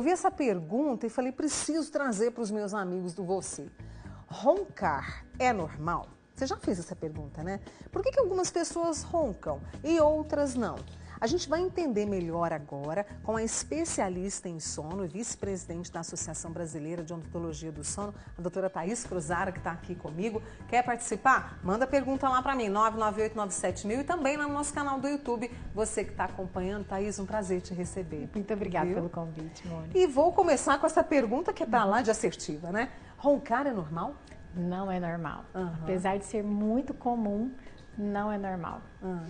Eu vi essa pergunta e falei, preciso trazer para os meus amigos do Você. Roncar é normal? Você já fez essa pergunta, né? Por que algumas pessoas roncam e outras não? A gente vai entender melhor agora com a especialista em sono e vice-presidente da Associação Brasileira de Odontologia do Sono, a doutora Thaís Cruzara, que está aqui comigo. Quer participar? Manda pergunta lá para mim, 998-97000 e também lá no nosso canal do YouTube. Você que está acompanhando, Thaís, um prazer te receber. Muito obrigada pelo convite, Mônica. E vou começar com essa pergunta que é para lá de assertiva, né? Roncar é normal? Não é normal. Apesar de ser muito comum, não é normal.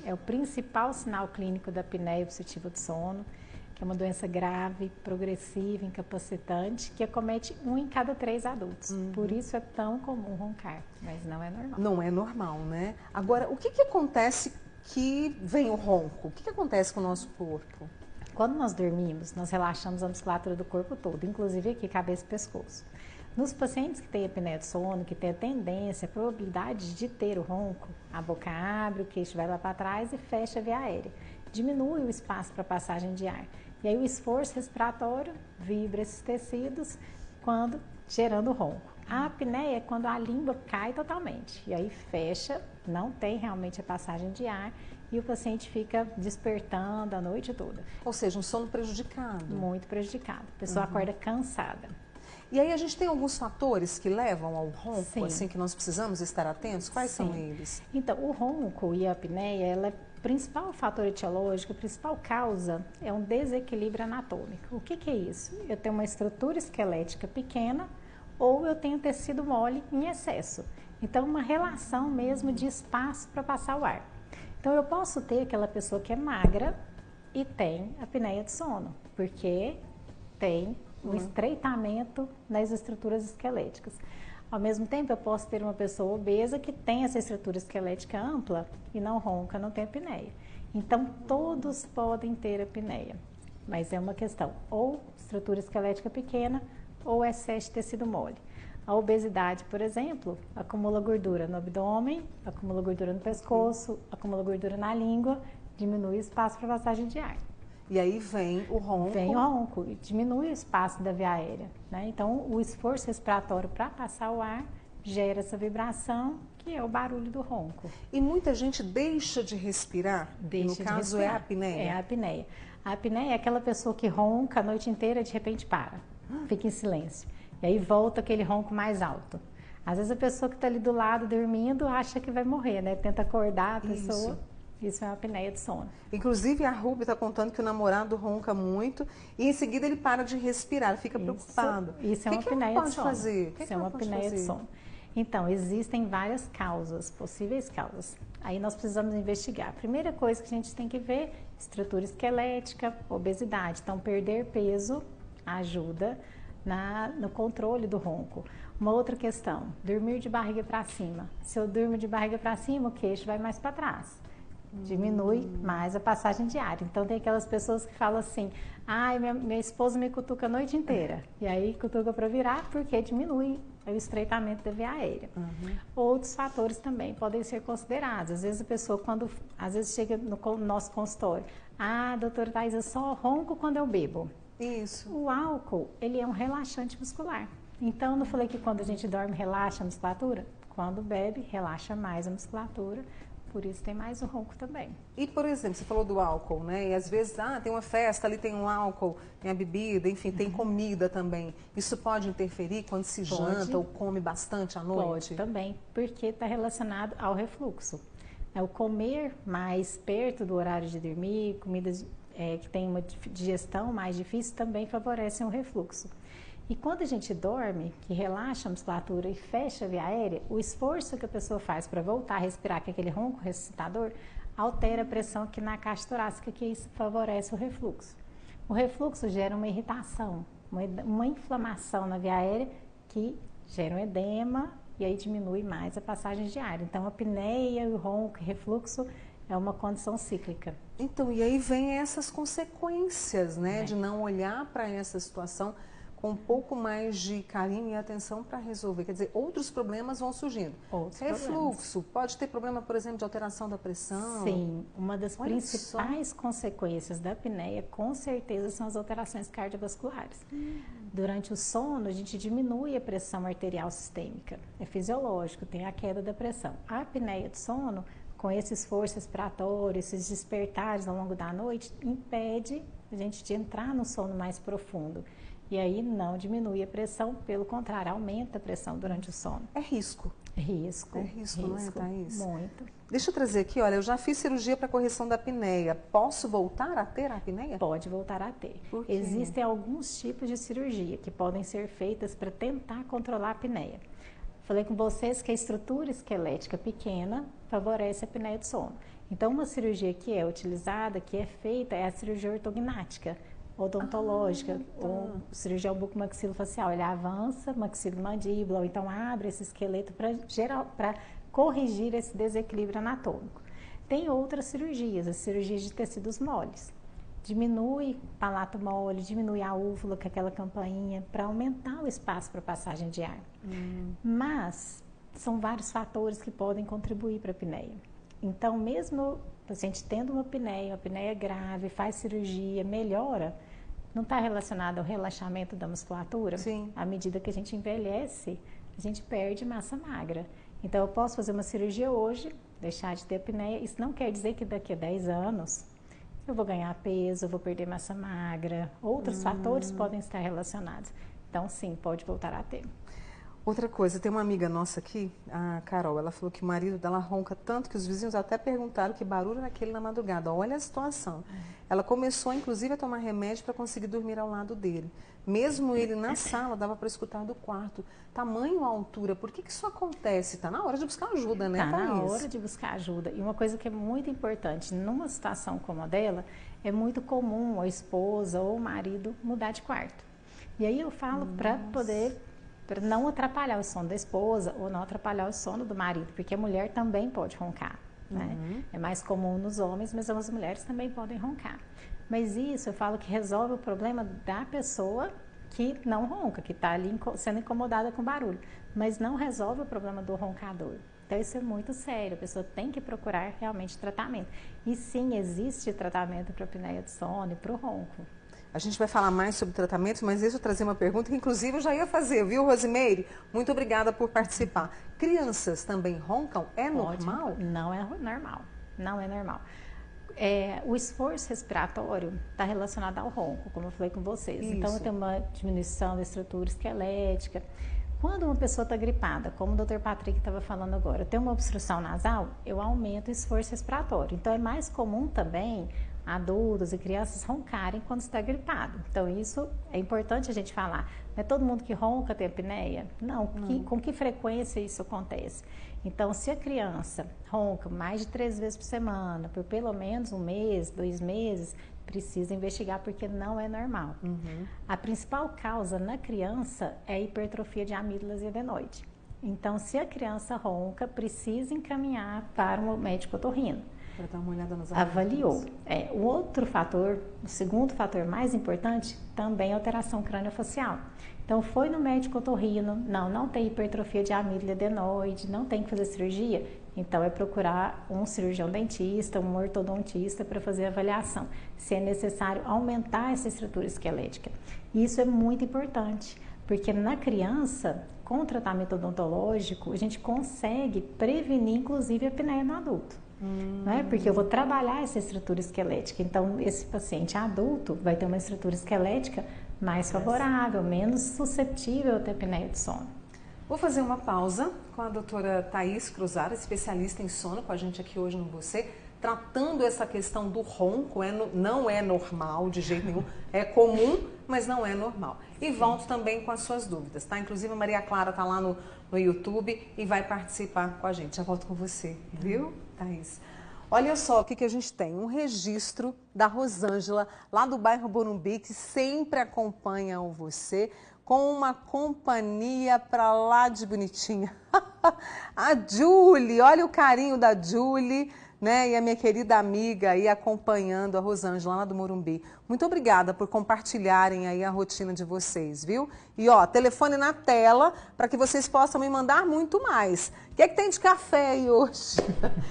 É o principal sinal clínico da apneia obstrutiva do sono, que é uma doença grave, progressiva, incapacitante, que acomete 1 em cada 3 adultos. Por isso é tão comum roncar, mas não é normal. Não é normal, né? Agora, o que acontece que vem o ronco? O que acontece com o nosso corpo? Quando nós dormimos, nós relaxamos a musculatura do corpo todo, inclusive aqui, cabeça e pescoço. Nos pacientes que têm apneia do sono, que têm a tendência, a probabilidade de ter o ronco, a boca abre, o queixo vai lá para trás e fecha a via aérea. Diminui o espaço para passagem de ar. E aí o esforço respiratório vibra esses tecidos, gerando o ronco. A apneia é quando a língua cai totalmente. E aí fecha, não tem realmente a passagem de ar e o paciente fica despertando a noite toda. Ou seja, um sono prejudicado. Muito prejudicado. A pessoa acorda cansada. E aí a gente tem alguns fatores que levam ao ronco, Sim. assim, que nós precisamos estar atentos? Quais são eles? Então, o ronco e a apneia, ela é o principal fator etiológico, a principal causa é um desequilíbrio anatômico. O que é isso? Eu tenho uma estrutura esquelética pequena ou eu tenho tecido mole em excesso. Então, uma relação mesmo de espaço para passar o ar. Então, eu posso ter aquela pessoa que é magra e tem apneia de sono, porque tem um estreitamento nas estruturas esqueléticas. Ao mesmo tempo, eu posso ter uma pessoa obesa que tem essa estrutura esquelética ampla e não ronca, não tem apneia. Então, todos podem ter apneia, mas é uma questão ou estrutura esquelética pequena ou excesso de tecido mole. A obesidade, por exemplo, acumula gordura no abdômen, acumula gordura no pescoço, acumula gordura na língua, diminui o espaço para passagem de ar. E aí vem o ronco. Vem o ronco e diminui o espaço da via aérea, né? Então, o esforço respiratório para passar o ar gera essa vibração, que é o barulho do ronco. E muita gente deixa de respirar? No caso é a apneia? É a apneia. A apneia é aquela pessoa que ronca a noite inteira e de repente para, fica em silêncio. E aí volta aquele ronco mais alto. Às vezes a pessoa que está ali do lado dormindo acha que vai morrer, né? Tenta acordar a pessoa. Isso é uma apneia de sono. Inclusive, a Ruby está contando que o namorado ronca muito e em seguida ele para de respirar, fica preocupado. Isso é uma apneia de sono. Fazer? Isso é uma apneia de sono. Então, existem várias causas, possíveis causas. Aí nós precisamos investigar. A primeira coisa que a gente tem que ver, estrutura esquelética, obesidade. Então, perder peso ajuda no controle do ronco. Uma outra questão, dormir de barriga para cima. Se eu durmo de barriga para cima, o queixo vai mais para trás. Diminui mais a passagem de ar. Então, tem aquelas pessoas que falam assim, ai, minha esposa me cutuca a noite inteira. E aí, cutuca para virar, porque diminui o estreitamento da via aérea. Outros fatores também podem ser considerados. Às vezes, a pessoa, às vezes chega no nosso consultório, doutora Thaís, eu só ronco quando eu bebo. Isso. O álcool, ele é um relaxante muscular. Então, eu não falei que quando a gente dorme, relaxa a musculatura? Quando bebe, relaxa mais a musculatura. Por isso tem mais o ronco também. E, por exemplo, você falou do álcool, né? E às vezes, tem uma festa, ali tem um álcool, tem a bebida, enfim, tem comida também. Isso pode interferir quando se janta ou come bastante à noite? Pode também, porque está relacionado ao refluxo. O comer mais perto do horário de dormir, comidas que tem uma digestão mais difícil, também favorecem o refluxo. E quando a gente dorme, que relaxa a musculatura e fecha a via aérea, o esforço que a pessoa faz para voltar a respirar, que é aquele ronco ressuscitador, altera a pressão aqui na caixa torácica, que isso favorece o refluxo. O refluxo gera uma irritação, uma inflamação na via aérea, que gera um edema e aí diminui mais a passagem de ar. Então, a apneia, o ronco e refluxo é uma condição cíclica. Então, e aí vem essas consequências, né, de não olhar para essa situação com um pouco mais de carinho e atenção para resolver. Quer dizer, outros problemas vão surgindo. Refluxo, pode ter problema, por exemplo, de alteração da pressão? Sim, uma das principais consequências da apneia, com certeza, são as alterações cardiovasculares. Durante o sono, a gente diminui a pressão arterial sistêmica. É fisiológico, tem a queda da pressão. A apneia de sono, com esse esforço respiratório, esses despertares ao longo da noite, impede a gente de entrar no sono mais profundo. E aí não diminui a pressão, pelo contrário, aumenta a pressão durante o sono. É risco. Risco. É risco, não é, Thaís? Muito. Deixa eu trazer aqui, olha, eu já fiz cirurgia para correção da apneia. Posso voltar a ter a apneia? Pode voltar a ter. Por quê? Existem alguns tipos de cirurgia que podem ser feitas para tentar controlar a apneia. Falei com vocês que a estrutura esquelética pequena favorece a apneia do sono. Então, uma cirurgia que é utilizada, que é feita, é a cirurgia ortognática, odontológica, ou cirurgia bucomaxilofacial. Ele avança maxilomandíbula, ou então abre esse esqueleto para corrigir esse desequilíbrio anatômico. Tem outras cirurgias, as cirurgias de tecidos moles. Diminui o palato mole, diminui a úvula, que é aquela campainha, para aumentar o espaço para passagem de ar. Mas são vários fatores que podem contribuir para a apneia. Então, mesmo o paciente tendo uma apneia grave, faz cirurgia, melhora, não está relacionado ao relaxamento da musculatura? Sim. À medida que a gente envelhece, a gente perde massa magra. Então, eu posso fazer uma cirurgia hoje, deixar de ter apneia. Isso não quer dizer que daqui a 10 anos eu vou ganhar peso, eu vou perder massa magra. Outros fatores podem estar relacionados. Então, sim, pode voltar a ter. Outra coisa, tem uma amiga nossa aqui, a Carol, ela falou que o marido dela ronca tanto que os vizinhos até perguntaram que barulho era aquele na madrugada. Olha a situação. Ela começou, inclusive, a tomar remédio para conseguir dormir ao lado dele. Mesmo ele na sala, dava para escutar do quarto. Tamanho, altura, por que isso acontece? Está na hora de buscar ajuda, né, Está Thaís? na hora de buscar ajuda. E uma coisa que é muito importante, numa situação como a dela, é muito comum a esposa ou o marido mudar de quarto. E aí eu falo para não atrapalhar o sono da esposa ou não atrapalhar o sono do marido, porque a mulher também pode roncar, né? É mais comum nos homens, mas as mulheres também podem roncar. Mas isso eu falo que resolve o problema da pessoa que não ronca, que está ali sendo incomodada com barulho, mas não resolve o problema do roncador. Então isso é muito sério, a pessoa tem que procurar realmente tratamento. E sim, existe tratamento para a apneia do sono e para o ronco. A gente vai falar mais sobre tratamentos, mas deixa eu trazer uma pergunta que inclusive eu já ia fazer, viu, Rosimeire? Muito obrigada por participar. Crianças também roncam? É normal? Não é normal, não é normal. O esforço respiratório está relacionado ao ronco, como eu falei com vocês. Isso. Então, tem uma diminuição da estrutura esquelética. Quando uma pessoa está gripada, como o Dr. Patrick estava falando agora, tem uma obstrução nasal, eu aumento o esforço respiratório. Então, é mais comum também adultos e crianças roncarem quando está gripado. Então, isso é importante a gente falar. Não é todo mundo que ronca tem apneia? Não. Com que frequência isso acontece? Então, se a criança ronca mais de 3 vezes por semana, por pelo menos 1 mês, 2 meses, precisa investigar porque não é normal. A principal causa na criança é a hipertrofia de amígdalas e adenoide. Então, se a criança ronca, precisa encaminhar para um médico otorrino. Para dar uma olhada nos Avaliou. O outro fator, o segundo fator mais importante, também é a alteração crâniofacial. Então, foi no médico otorrino, não tem hipertrofia de amígdala e adenoide, não tem que fazer cirurgia, então é procurar um cirurgião dentista, um ortodontista para fazer a avaliação, se é necessário aumentar essa estrutura esquelética. Isso é muito importante, porque na criança, com o tratamento odontológico, a gente consegue prevenir, inclusive, a apneia no adulto. Né? Porque eu vou trabalhar essa estrutura esquelética. Então, esse paciente adulto vai ter uma estrutura esquelética mais favorável, menos suscetível a ter apneia de sono. Vou fazer uma pausa com a doutora Thaís Cruzar, especialista em sono, com a gente aqui hoje no Você, tratando essa questão do ronco. Não é normal de jeito nenhum, é comum, mas não é normal. E volto também com as suas dúvidas, tá? Inclusive a Maria Clara tá lá no YouTube e vai participar com a gente. Já volto com você, viu, Thaís? Olha só o que a gente tem, um registro da Rosângela, lá do bairro Morumbi, que sempre acompanha o Você, com uma companhia pra lá de bonitinha. A Julie, olha o carinho da Julie, né? E a minha querida amiga aí acompanhando, a Rosângela, lá do Morumbi. Muito obrigada por compartilharem aí a rotina de vocês, viu? E ó, telefone na tela para que vocês possam me mandar muito mais. O que é que tem de café aí hoje?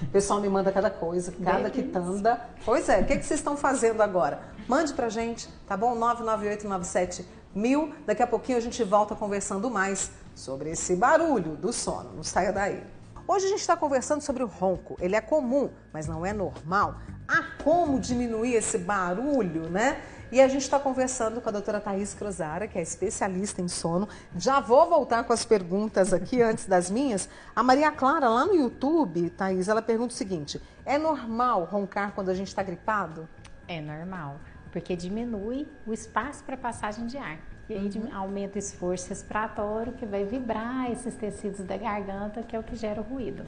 O pessoal me manda cada coisa, cada quitanda. Pois é, o que é que vocês estão fazendo agora? Mande pra gente, tá bom? 998971000. Daqui a pouquinho a gente volta conversando mais sobre esse barulho do sono. Não saia daí. Hoje a gente está conversando sobre o ronco. Ele é comum, mas não é normal. Há como diminuir esse barulho, né? E a gente está conversando com a doutora Thaís Crozara, que é especialista em sono. Já vou voltar com as perguntas aqui antes das minhas. A Maria Clara, lá no YouTube, Thaís, ela pergunta o seguinte: é normal roncar quando a gente está gripado? É normal, porque diminui o espaço para passagem de ar. E aí aumenta o esforço respiratório, que vai vibrar esses tecidos da garganta, que é o que gera o ruído.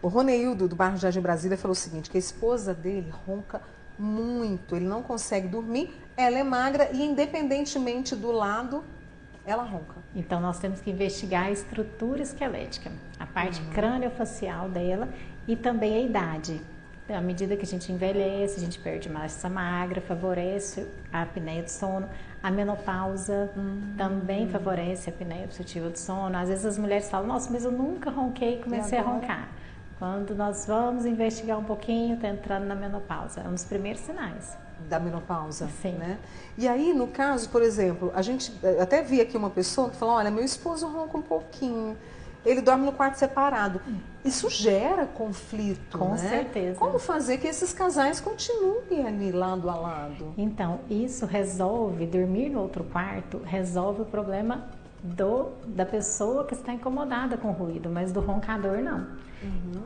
O Roneildo, do bairro Jardim Brasília, falou o seguinte, que a esposa dele ronca muito, ele não consegue dormir, ela é magra e independentemente do lado, ela ronca. Então nós temos que investigar a estrutura esquelética, a parte crâniofacial dela e também a idade. À medida que a gente envelhece, a gente perde massa magra, favorece a apneia do sono. A menopausa também favorece a apneia obstrutiva do sono. Às vezes as mulheres falam, nossa, mas eu nunca ronquei e comecei a roncar. Quando nós vamos investigar um pouquinho, está entrando na menopausa. É um dos primeiros sinais. Da menopausa, Sim. Né? E aí, no caso, por exemplo, a gente até vi aqui uma pessoa que falou, olha, meu esposo ronca um pouquinho. Ele dorme no quarto separado. Isso gera conflito, Com né? certeza. Como fazer que esses casais continuem ali lado a lado? Então, isso resolve, dormir no outro quarto, resolve o problema da pessoa que está incomodada com o ruído, mas do roncador não.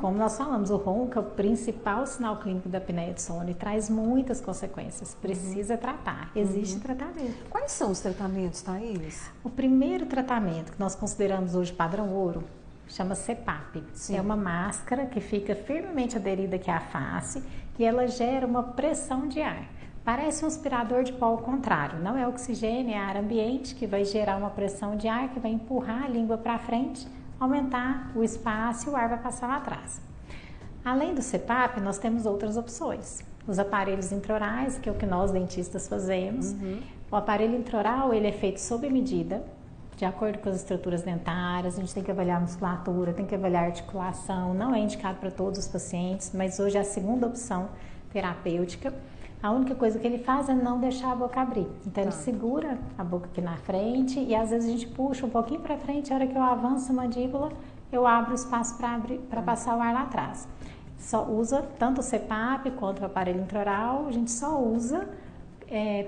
Como nós falamos, o ronco é o principal sinal clínico da apneia do sono e traz muitas consequências. Precisa tratar. Existe tratamento. Quais são os tratamentos, Thaís? O primeiro tratamento que nós consideramos hoje padrão ouro chama CPAP. Sim. É uma máscara que fica firmemente aderida aqui à face e ela gera uma pressão de ar. Parece um aspirador de pó ao contrário. Não é oxigênio, é ar ambiente que vai gerar uma pressão de ar que vai empurrar a língua para frente, aumentar o espaço e o ar vai passar lá atrás. Além do CPAP, nós temos outras opções. Os aparelhos intraorais, que é o que nós dentistas fazemos. O aparelho intraoral, ele é feito sob medida, de acordo com as estruturas dentárias, a gente tem que avaliar a musculatura, tem que avaliar a articulação, não é indicado para todos os pacientes, mas hoje é a segunda opção terapêutica. A única coisa que ele faz é não deixar a boca abrir. Então ele segura a boca aqui na frente e às vezes a gente puxa um pouquinho para frente, a hora que eu avanço a mandíbula, eu abro o espaço para passar o ar lá atrás. Só usa tanto o CPAP quanto o aparelho intraoral, a gente só usa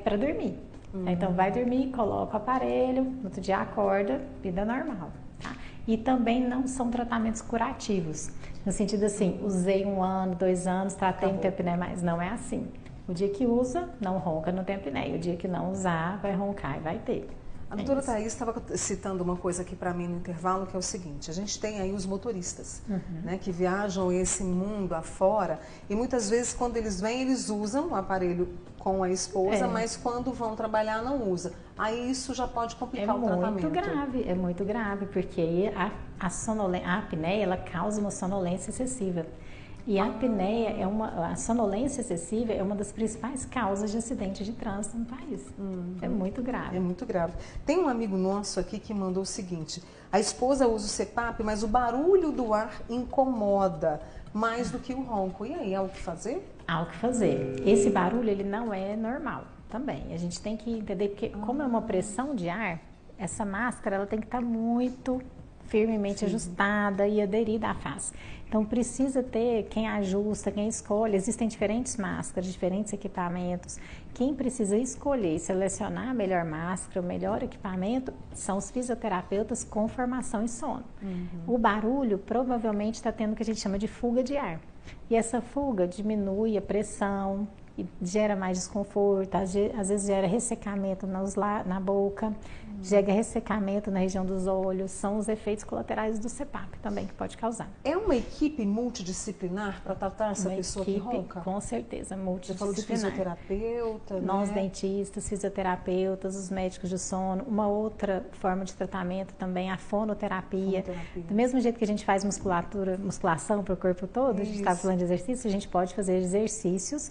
para dormir. Então vai dormir, coloca o aparelho, no outro dia acorda, vida normal. Tá? E também não são tratamentos curativos, no sentido assim, usei 1 ano, 2 anos, tratei, não tem apneia mais. Não é assim. O dia que usa, não ronca, não tem apneia. O dia que não usar, vai roncar e vai ter. A doutora Thaís estava citando uma coisa aqui para mim no intervalo, que é o seguinte, a gente tem aí os motoristas, né, que viajam esse mundo afora e muitas vezes quando eles vêm, eles usam o aparelho com a esposa, mas quando vão trabalhar não usa. Aí isso já pode complicar o tratamento. É muito grave, porque a apneia, ela causa uma sonolência excessiva. E a apneia, a sonolência excessiva é uma das principais causas de acidente de trânsito no país. É muito grave. É muito grave. Tem um amigo nosso aqui que mandou o seguinte, a esposa usa o CPAP, mas o barulho do ar incomoda mais do que o ronco. E aí, há o que fazer? Há o que fazer. Esse barulho, ele não é normal também. A gente tem que entender, porque como é uma pressão de ar, essa máscara ela tem que estar muito firmemente ajustada e aderida à face. Então precisa ter quem ajusta, quem escolhe. Existem diferentes máscaras, diferentes equipamentos. Quem precisa escolher e selecionar a melhor máscara, o melhor equipamento, são os fisioterapeutas com formação em sono. O barulho provavelmente está tendo o que a gente chama de fuga de ar. E essa fuga diminui a pressão, e gera mais desconforto, às vezes gera ressecamento na boca, gera ressecamento na região dos olhos, são os efeitos colaterais do CPAP também que pode causar. É uma equipe multidisciplinar para tratar essa pessoa que ronca? Com certeza, multidisciplinar. Você falou de fisioterapeuta, Nós, né? dentistas, fisioterapeutas, os médicos de sono. Uma outra forma de tratamento também, a fonoterapia. Do mesmo jeito que a gente faz musculação para o corpo todo, a gente está falando de exercício, a gente pode fazer exercícios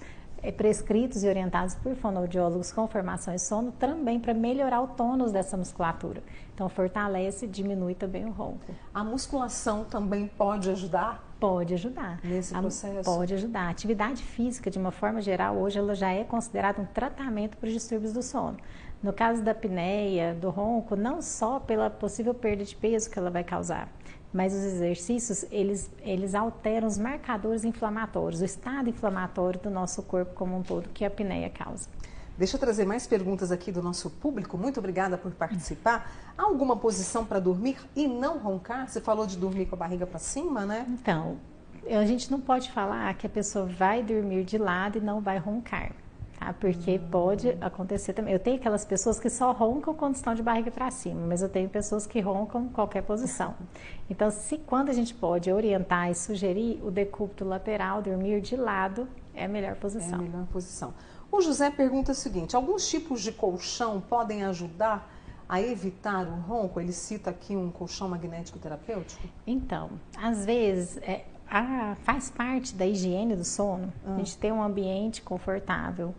prescritos e orientados por fonoaudiólogos com formação em sono também para melhorar o tônus dessa musculatura. Então, fortalece e diminui também o ronco. A musculação também pode ajudar? Pode ajudar. Nesse processo? Pode ajudar. A atividade física, de uma forma geral, hoje ela já é considerada um tratamento para os distúrbios do sono. No caso da apneia, do ronco, não só pela possível perda de peso que ela vai causar, mas os exercícios, eles alteram os marcadores inflamatórios, o estado inflamatório do nosso corpo como um todo, que a apneia causa. Deixa eu trazer mais perguntas aqui do nosso público. Muito obrigada por participar. Há alguma posição para dormir e não roncar? Você falou de dormir com a barriga para cima, né? Então, a gente não pode falar que a pessoa vai dormir de lado e não vai roncar. Tá? Porque pode acontecer também. Eu tenho aquelas pessoas que só roncam quando estão de barriga para cima, mas eu tenho pessoas que roncam em qualquer posição. Então, quando a gente pode orientar e sugerir o decúbito lateral, dormir de lado, é a melhor posição. É a melhor posição. O José pergunta o seguinte: alguns tipos de colchão podem ajudar a evitar o ronco? Ele cita aqui um colchão magnético terapêutico. Então, às vezes, faz parte da higiene do sono, a gente ter um ambiente confortável.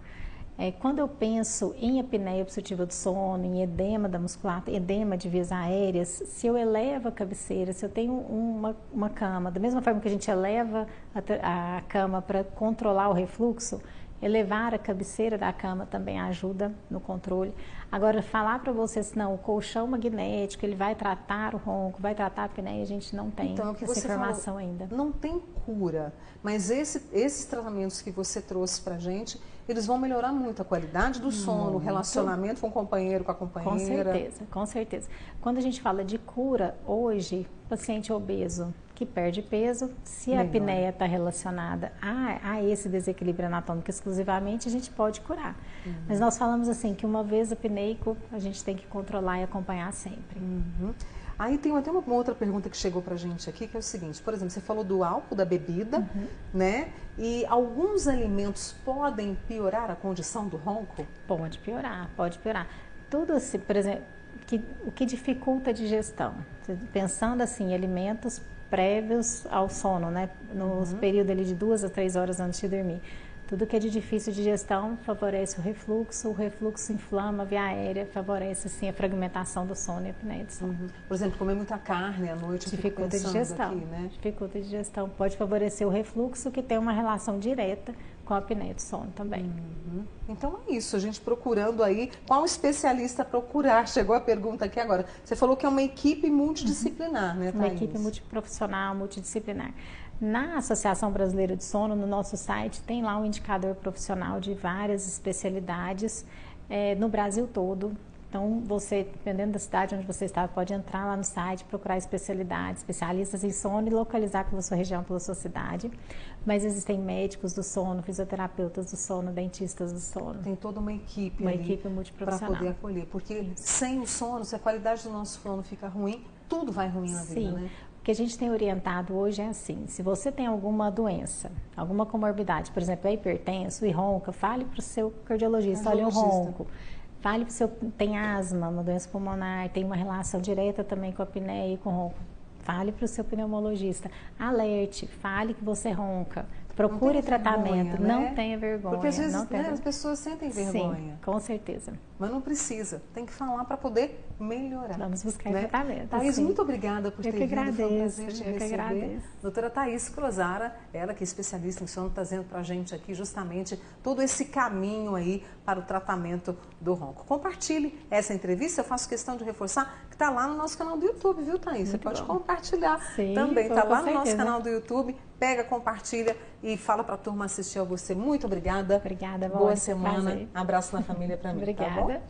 Quando eu penso em apneia obstrutiva do sono, em edema da musculatura, edema de vias aéreas, se eu elevo a cabeceira, se eu tenho uma cama, da mesma forma que a gente eleva a cama para controlar o refluxo, elevar a cabeceira da cama também ajuda no controle. Agora, falar para vocês, não, o colchão magnético, ele vai tratar o ronco, vai tratar a apneia, a gente não tem essa informação ainda. Não tem cura, mas esses tratamentos que você trouxe para a gente, eles vão melhorar muito a qualidade do sono, o relacionamento com o companheiro, com a companheira. Com certeza, com certeza. Quando a gente fala de cura, hoje, paciente obeso que perde peso, se a apneia está relacionada a esse desequilíbrio anatômico exclusivamente, a gente pode curar. Mas nós falamos assim, que uma vez apneico, a gente tem que controlar e acompanhar sempre. Aí tem até uma outra pergunta que chegou pra gente aqui, que é o seguinte: por exemplo, você falou do álcool, da bebida, né? E alguns alimentos podem piorar a condição do ronco? Pode piorar, pode piorar. Tudo assim, por exemplo, o que dificulta a digestão. Pensando assim, alimentos prévios ao sono, né? Nos períodos ali de 2 a 3 horas antes de dormir. Tudo que é de difícil digestão favorece o refluxo inflama a via aérea, favorece assim a fragmentação do sono e a apneia do sono. Por exemplo, comer muita carne à noite dificulta a digestão, aqui, né? Dificulta a digestão, pode favorecer o refluxo, que tem uma relação direta com a apneia do sono também. Então é isso, a gente procurando aí, qual especialista procurar? Chegou a pergunta aqui agora. Você falou que é uma equipe multidisciplinar, né, Thaís? Uma equipe multiprofissional, multidisciplinar. Na Associação Brasileira de Sono, no nosso site, tem lá um indicador profissional de várias especialidades no Brasil todo. Então, você, dependendo da cidade onde você está, pode entrar lá no site, procurar especialidades, especialistas em sono e localizar pela sua região, pela sua cidade. Mas existem médicos do sono, fisioterapeutas do sono, dentistas do sono. Tem toda uma equipe multiprofissional para poder acolher. Porque sem o sono, se a qualidade do nosso sono fica ruim, tudo vai ruim na vida, né? O que a gente tem orientado hoje é assim: se você tem alguma doença, alguma comorbidade, por exemplo, é hipertenso e ronca, fale para o seu cardiologista, olha o ronco. Fale para o seu, tem asma, uma doença pulmonar, tem uma relação direta também com a apneia e com o ronco. Fale para o seu pneumologista, alerte, fale que você ronca. Procure tratamento, vergonha, né? Não tenha vergonha. Porque às vezes as pessoas sentem vergonha. Sim, com certeza. Mas não precisa, tem que falar para poder melhorar. Vamos buscar tratamento. Thaís, muito obrigada por ter vindo. Foi um prazer te receber. Agradeço. Doutora Thaís Crozara, ela que é especialista em sono, trazendo para a gente aqui justamente todo esse caminho aí para o tratamento do ronco. Compartilhe essa entrevista, eu faço questão de reforçar que está lá no nosso canal do YouTube, viu, Thaís? Você pode compartilhar também, está lá no nosso canal do YouTube. Pega, compartilha e fala para a turma assistir a você. Muito obrigada. Obrigada, boa semana. Prazer. Abraço na família para mim. Obrigada. Tá bom?